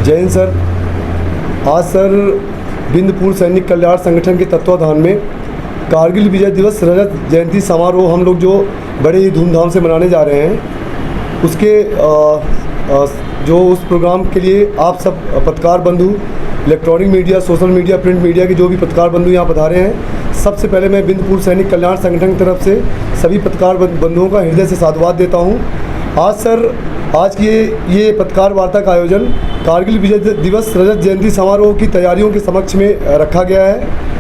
जय हिंद सर। आज सर विंध्य पूर्व सैनिक कल्याण संगठन के तत्वाधान में कारगिल विजय दिवस रजत जयंती समारोह हम लोग जो बड़े ही धूमधाम से मनाने जा रहे हैं, उसके जो उस प्रोग्राम के लिए आप सब पत्रकार बंधु, electronic media, social media, print media के जो भी पत्रकार बंधु यहाँ पधारे हैं, सबसे पहले मैं विंध्य पूर्व सैनिक कल्याण संगठन की तरफ से सभी पत्रकार बंधुओं का हृदय से साधुवाद देता हूँ। आज की ये पत्रकार वार्ता का आयोजन कारगिल विजय दिवस रजत जयंती समारोह की तैयारियों के समक्ष में रखा गया है।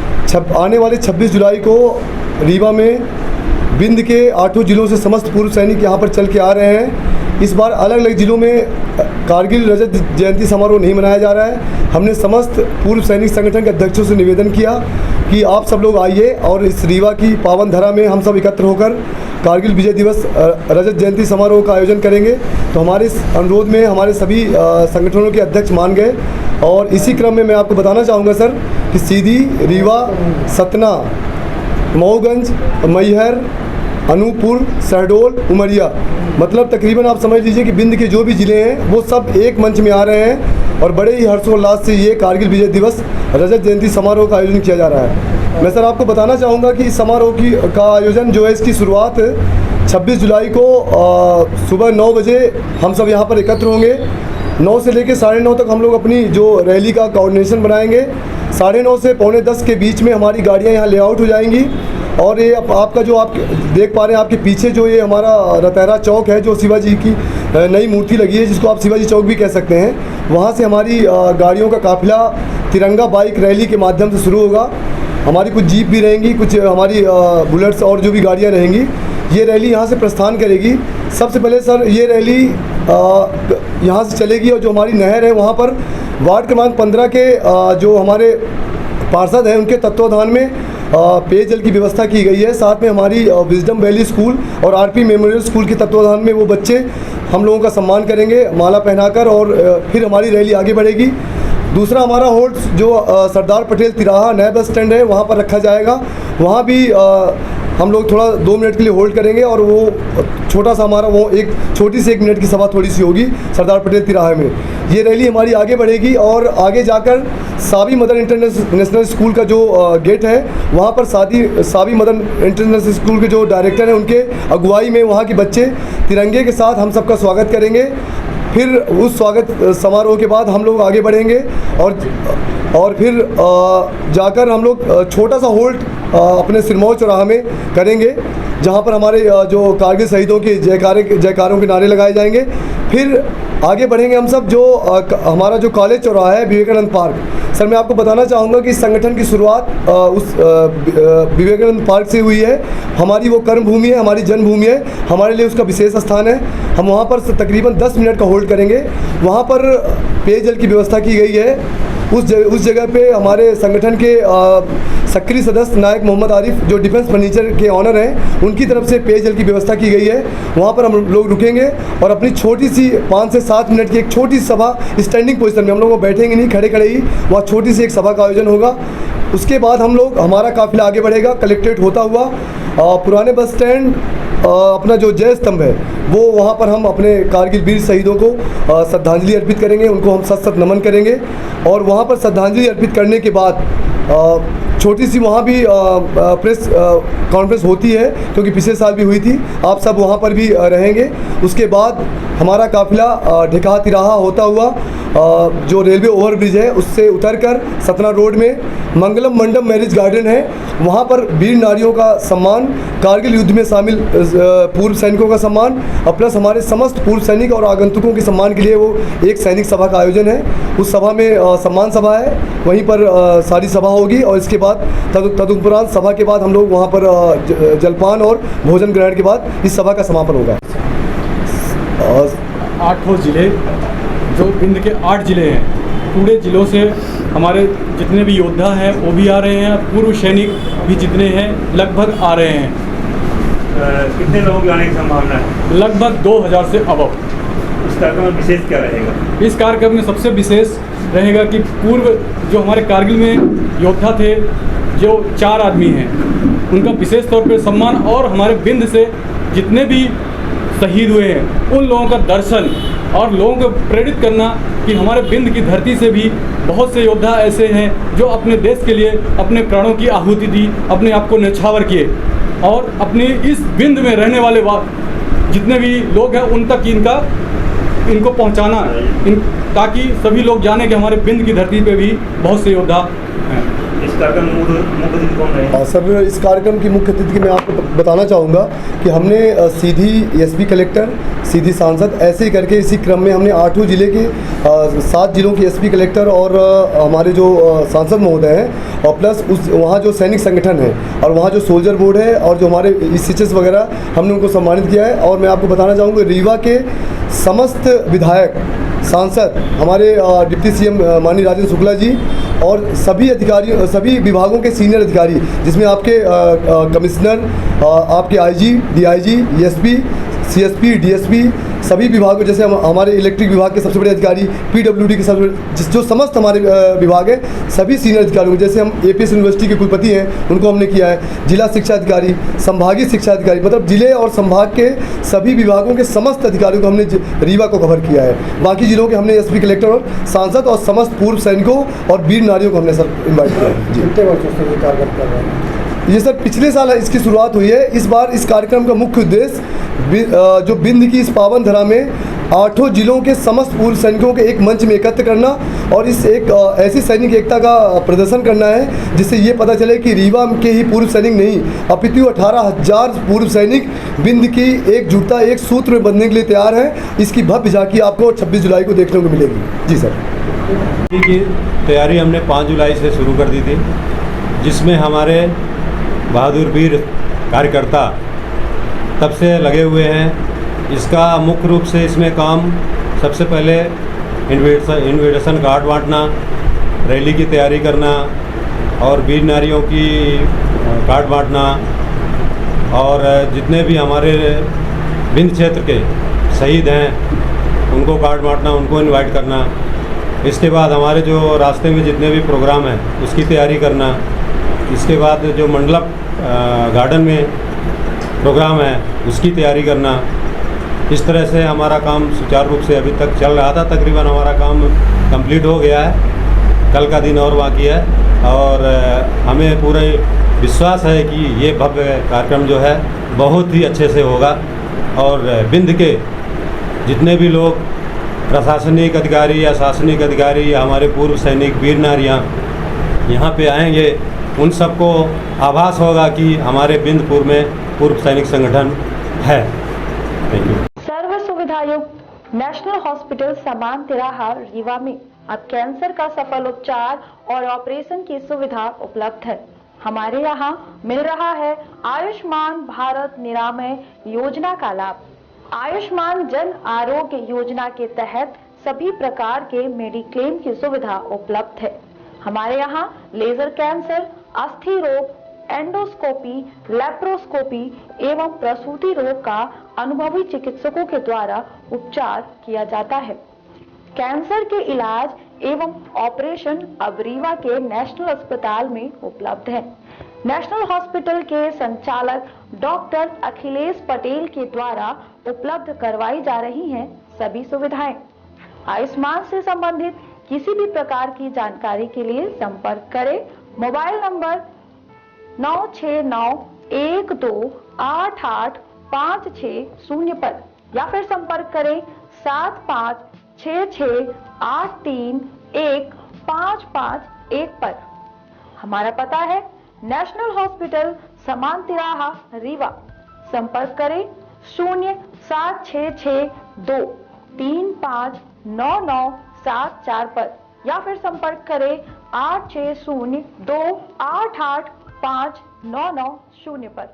आने वाले 26 जुलाई को रीवा में विंध्य के 8 जिलों से समस्त पूर्व सैनिक यहाँ पर चल के आ रहे हैं। इस बार अलग अलग जिलों में कारगिल रजत जयंती समारोह नहीं मनाया जा रहा है। हमने समस्त पूर्व सैनिक संगठन के अध्यक्षों से निवेदन किया कि आप सब लोग आइए और इस रीवा की पावन धरा में हम सब एकत्र होकर कारगिल विजय दिवस रजत जयंती समारोह का आयोजन करेंगे। तो हमारे इस अनुरोध में हमारे सभी संगठनों के अध्यक्ष मान गए और इसी क्रम में मैं आपको बताना चाहूँगा सर कि सीधी, रीवा, सतना, मऊगंज, मैहर, अनूपपुर, शहडोल, उमरिया, मतलब तकरीबन आप समझ लीजिए कि विंध्य के जो भी ज़िले हैं वो सब एक मंच में आ रहे हैं और बड़े ही हर्षोल्लास से ये कारगिल विजय दिवस रजत जयंती समारोह का आयोजन किया जा रहा है। मैं सर आपको बताना चाहूँगा कि इस समारोह का आयोजन जो है, इसकी शुरुआत 26 जुलाई को सुबह 9 बजे हम सब यहाँ पर एकत्र होंगे। 9 से लेकर 9:30 तक हम लोग अपनी जो रैली का कोऑर्डिनेशन बनाएंगे। 9:30 से 9:45 के बीच में हमारी गाड़ियाँ यहाँ लेआउट हो जाएंगी और ये आपका जो आप देख पा रहे हैं, आपके पीछे जो ये हमारा रतहरा चौक है, जो शिवाजी की नई मूर्ति लगी है, जिसको आप शिवाजी चौक भी कह सकते हैं, वहाँ से हमारी गाड़ियों का काफिला तिरंगा बाइक रैली के माध्यम से शुरू होगा। हमारी कुछ जीप भी रहेंगी, कुछ हमारी बुलेट्स और जो भी गाड़ियाँ रहेंगी, ये रैली यहाँ से प्रस्थान करेगी। सबसे पहले सर ये रैली यहाँ से चलेगी और जो हमारी नहर है वहाँ पर वार्ड क्रमांक 15 के जो हमारे पार्षद हैं उनके तत्वाधान में पेयजल की व्यवस्था की गई है। साथ में हमारी विजडम वैली स्कूल और आरपी मेमोरियल स्कूल के तत्वाधान में वो बच्चे हम लोगों का सम्मान करेंगे माला पहनाकर और फिर हमारी रैली आगे बढ़ेगी। दूसरा हमारा होल्ड जो सरदार पटेल तिराहा नया बस स्टैंड है, वहाँ पर रखा जाएगा। वहाँ भी हम लोग थोड़ा 2 मिनट के लिए होल्ड करेंगे और वो छोटा सा हमारा वो एक छोटी सी 1 मिनट की सभा थोड़ी सी होगी सरदार पटेल तिराहे में। ये रैली हमारी आगे बढ़ेगी और आगे जाकर साबी मदन इंटरनेशनल स्कूल का जो गेट है, वहाँ पर साबी मदन इंटरनेशनल स्कूल के जो डायरेक्टर हैं, उनके अगुवाई में वहाँ के बच्चे तिरंगे के साथ हम सबका स्वागत करेंगे। फिर उस स्वागत समारोह के बाद हम लोग आगे बढ़ेंगे और फिर जाकर हम लोग छोटा सा होल्ड अपने सिरमौर चौराहा में करेंगे, जहाँ पर हमारे जो कारगिल शहीदों के जयकारों के नारे लगाए जाएंगे। फिर आगे बढ़ेंगे हम सब जो हमारा जो कॉलेज चौराहा है, विवेकानंद पार्क। सर मैं आपको बताना चाहूँगा कि इस संगठन की शुरुआत उस विवेकानंद पार्क से हुई है। हमारी वो कर्म भूमि है, हमारी जन्मभूमि है, हमारे लिए उसका विशेष स्थान है। हम वहाँ पर तकरीबन 10 मिनट का होल्ड करेंगे। वहाँ पर पेयजल की व्यवस्था की गई है। उस जगह पे हमारे संगठन के सक्रिय सदस्य नायक मोहम्मद आरिफ, जो डिफेंस फर्नीचर के ऑनर हैं, उनकी तरफ से पेयजल की व्यवस्था की गई है। वहाँ पर हम लोग रुकेंगे और अपनी छोटी सी 5 से 7 मिनट की एक छोटी सी सभा स्टैंडिंग पोजीशन में, हम लोग बैठेंगे नहीं, खड़े खड़े ही वहाँ छोटी सी एक सभा का आयोजन होगा। उसके बाद हमारा काफिला आगे बढ़ेगा कलेक्ट्रेट होता हुआ पुराने बस स्टैंड अपना जो जय स्तंभ है वो वहाँ पर हम अपने कारगिल वीर शहीदों को श्रद्धांजलि अर्पित करेंगे, उनको हम सत सत नमन करेंगे। और वहाँ पर श्रद्धांजलि अर्पित करने के बाद छोटी सी वहाँ भी प्रेस कॉन्फ्रेंस होती है, क्योंकि पिछले साल भी हुई थी, आप सब वहाँ पर भी रहेंगे। उसके बाद हमारा काफिला ढिकाहा तिराहा होता हुआ जो रेलवे ओवरब्रिज है उससे उतरकर सतना रोड में मंगलम मंडप मैरिज गार्डन है, वहाँ पर वीर नारियों का सम्मान, कारगिल युद्ध में शामिल पूर्व सैनिकों का सम्मान और प्लस हमारे समस्त पूर्व सैनिक और आगंतुकों के सम्मान के लिए वो एक सैनिक सभा का आयोजन है। उस सभा में सम्मान सभा है, वहीं पर सारी सभा होगी और इसके बाद तदुपरांत सभा के बाद हम लोग वहाँ पर जलपान और भोजन ग्रहण के बाद इस सभा का समापन होगा। 8 जिले, जो बिंद के 8 जिले हैं, पूरे ज़िलों से हमारे जितने भी योद्धा हैं वो भी आ रहे हैं, पूर्व सैनिक भी जितने हैं लगभग आ रहे हैं। कितने लोगों की आने की संभावना है? लगभग 2000 से अबव। इस कार्यक्रम में विशेष क्या रहेगा? इस कार्यक्रम में सबसे विशेष रहेगा कि पूर्व जो हमारे कारगिल में योद्धा थे, जो 4 आदमी हैं, उनका विशेष तौर पर सम्मान और हमारे बिंद से जितने भी शहीद हुए हैं उन लोगों का दर्शन और लोगों को प्रेरित करना कि हमारे बिंद की धरती से भी बहुत से योद्धा ऐसे हैं जो अपने देश के लिए अपने प्राणों की आहुति दी, अपने आप को न्यौछावर किए और अपनी इस बिंद में रहने वाले जितने भी लोग हैं उन तक इनको पहुंचाना, ताकि सभी लोग जाने कि हमारे बिंद की धरती पे भी बहुत से योद्धा हैं। इस कार्यक्रम में मुख्य अतिथि कौन रहे? सर, इस कार्यक्रम की मुख्य अतिथि मैं आपको बताना चाहूँगा कि हमने सीधी एसपी कलेक्टर, सीधी सांसद, ऐसे ही करके इसी क्रम में हमने 8 जिले के 7 जिलों के एसपी कलेक्टर और हमारे जो सांसद महोदय हैं और प्लस वहाँ जो सैनिक संगठन है और वहाँ जो सोल्जर बोर्ड है और जो हमारे स्टिचेस वगैरह, हमने उनको सम्मानित किया है। और मैं आपको बताना चाहूँगा रीवा के समस्त विधायक, सांसद, हमारे डिप्टी सीएम माननीय राजेंद्र शुक्ला जी और सभी अधिकारियों, सभी विभागों के सीनियर अधिकारी, जिसमें आपके कमिश्नर, आपके IG, DIG, SP, CSP, DSP, सभी विभागों, जैसे हमारे इलेक्ट्रिक विभाग के सबसे बड़े अधिकारी, पीडब्ल्यूडी के जो समस्त हमारे विभाग है, सभी सीनियर अधिकारियों, जैसे हम एपीएस यूनिवर्सिटी के कुलपति हैं उनको हमने किया है, जिला शिक्षा अधिकारी, संभागीय शिक्षा अधिकारी, मतलब जिले और संभाग के सभी विभागों के समस्त अधिकारियों को हमने रीवा को कवर किया है। बाकी जिलों के हमने एसपी कलेक्टर और सांसद और समस्त पूर्व सैनिकों और वीर नारियों को हमने सर इन्वाइट किया है। कितने वर्षों से ये कार्यक्रम कर रहे हैं? ये सर पिछले साल इसकी शुरुआत हुई है। इस बार इस कार्यक्रम का मुख्य उद्देश्य जो बिंद की इस पावन धरा में 8 जिलों के समस्त पूर्व सैनिकों के एक मंच में एकत्र करना और इस एक ऐसी सैनिक एकता का प्रदर्शन करना है जिससे ये पता चले कि रीवा के ही पूर्व सैनिक नहीं, अपितु 18,000 पूर्व सैनिक बिंद की एकजुटता, एक सूत्र में बंधने के लिए तैयार हैं। इसकी भव्य झांकी आपको 26 जुलाई को देखने को मिलेगी। जी सर। की तैयारी हमने 5 जुलाई से शुरू कर दी थी, जिसमें हमारे बहादुर वीर कार्यकर्ता तब से लगे हुए हैं। इसका मुख्य रूप से इसमें काम सबसे पहले इन्विटेशन कार्ड बांटना, रैली की तैयारी करना और वीर नारियों की कार्ड बांटना और जितने भी हमारे बिंद क्षेत्र के शहीद हैं उनको कार्ड बांटना, उनको इनवाइट करना। इसके बाद हमारे जो रास्ते में जितने भी प्रोग्राम हैं उसकी तैयारी करना। इसके बाद जो मंडलम गार्डन में प्रोग्राम है उसकी तैयारी करना। इस तरह से हमारा काम सुचारू रूप से अभी तक चल रहा था। तकरीबन हमारा काम कंप्लीट हो गया है, कल का दिन और बाकी है और हमें पूरा विश्वास है कि ये भव्य कार्यक्रम जो है बहुत ही अच्छे से होगा और बिंद के जितने भी लोग प्रशासनिक अधिकारी या शासनिक अधिकारी या हमारे पूर्व सैनिक वीर नारियाँ यहाँ पे आएंगे, उन सबको आभास होगा कि हमारे बिंदपुर में पूर्व सैनिक संगठन है। Thank you. सर्व सुविधायुक्त नेशनल हॉस्पिटल समान तिराहा रीवा में अब कैंसर का सफल उपचार और ऑपरेशन की सुविधा उपलब्ध है। हमारे यहाँ मिल रहा है आयुष्मान भारत निरामय योजना का लाभ। आयुष्मान जन आरोग्य योजना के तहत सभी प्रकार के मेडिक्लेम की सुविधा उपलब्ध है। हमारे यहाँ लेजर कैंसर, अस्थि रोग, एंडोस्कोपी, लेप्रोस्कोपी एवं प्रसूति रोग का अनुभवी चिकित्सकों के द्वारा उपचार किया जाता है। कैंसर के इलाज एवं ऑपरेशन अब रीवा के नेशनल अस्पताल में उपलब्ध है। नेशनल हॉस्पिटल के संचालक डॉक्टर अखिलेश पटेल के द्वारा उपलब्ध करवाई जा रही हैं सभी सुविधाएं। आयुष्मान से संबंधित किसी भी प्रकार की जानकारी के लिए संपर्क करें मोबाइल नंबर 9691288560 पर या फिर संपर्क करें 7566831551 पर। हमारा पता है नेशनल हॉस्पिटल समान तिराहा रीवा। संपर्क करें 07662359974 पर या फिर संपर्क करें 8602885990 पर।